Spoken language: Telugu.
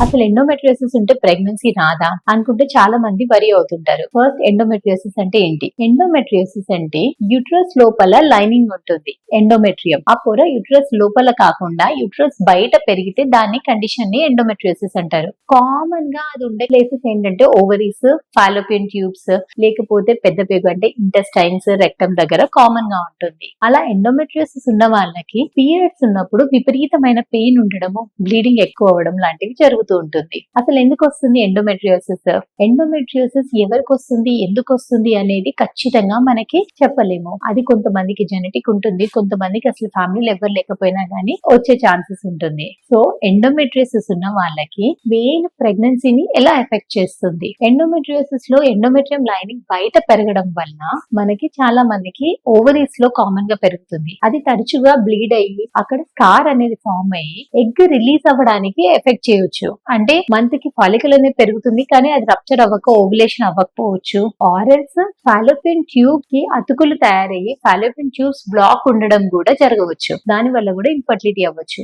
అసలు ఎండోమెట్రియోసిస్ ఉంటే ప్రెగ్నెన్సీ రాదా అనుకుంటే చాలా మంది వరి అవుతుంటారు. ఫస్ట్ ఎండోమెట్రియోసిస్ అంటే ఏంటి? ఎండోమెట్రియోసిస్ అంటే యూట్రస్ లోపల లైనింగ్ ఉంటుంది, ఎండోమెట్రియం. ఆ పొర యూట్రస్ లోపల కాకుండా యూట్రస్ బయట పెరిగితే దాన్ని కండిషన్ ని ఎండోమెట్రియోసిస్ అంటారు. కామన్ గా అది ఉండే ప్లేసెస్ ఏంటంటే ఓవరీస్, ఫాలోపియన్ ట్యూబ్స్, లేకపోతే పెద్ద పేగు అంటే ఇంటెస్టైన్స్, రెక్టమ్ దగ్గర కామన్ గా ఉంటుంది. అలా ఎండోమెట్రియోసిస్ ఉన్న వాళ్ళకి పీరియడ్స్ ఉన్నప్పుడు విపరీతమైన పెయిన్ ఉండడము, బ్లీడింగ్ ఎక్కువ అవ్వడం లాంటివి జరుగుతూ ఉంటుంది. అసలు ఎందుకు వస్తుంది ఎండోమెట్రియోసిస్? ఎండోమెట్రియోసిస్ ఎవరికి వస్తుంది, ఎందుకు వస్తుంది అనేది ఖచ్చితంగా మనకి చెప్పలేము. అది కొంతమందికి జెనెటిక్ ఉంటుంది, కొంతమందికి అసలు ఫ్యామిలీలో ఎవరు లేకపోయినా గానీ వచ్చే ఛాన్సెస్ ఉంటుంది. సో ఎండోమెట్రియోసిస్ ఉన్న వాళ్ళకి మెయిన్ ప్రెగ్నెన్సీని ఎలా ఎఫెక్ట్ చేస్తుంది? ఎండోమెట్రియోసిస్ లో ఎండోమెట్రియం లైనింగ్ బయట పెరగడం వలన మనకి చాలా మందికి ఓవరీస్ లో కామన్ గా పెరుగుతుంది. అది తరచుగా బ్లీడ్ అయ్యి అక్కడ స్కార్ అనేది ఫామ్ అయ్యి ఎగ్ రిలీజ్ అవ్వడానికి ఎఫెక్ట్ చేయొచ్చు. అంటే మంత్ కి ఫాలికల్ అనేది పెరుగుతుంది కానీ అది రప్చర్ అవ్వక ఓవులేషన్ అవ్వకపోవచ్చు. ఆరెల్స్ ఫాలోపియన్ ట్యూబ్ కి అతుకులు తయారయ్యి ఫాలోపియన్ ట్యూబ్స్ బ్లాక్ ఉండడం కూడా జరగవచ్చు. దాని వల్ల కూడా ఇన్ఫర్టిలిటీ అవ్వచ్చు.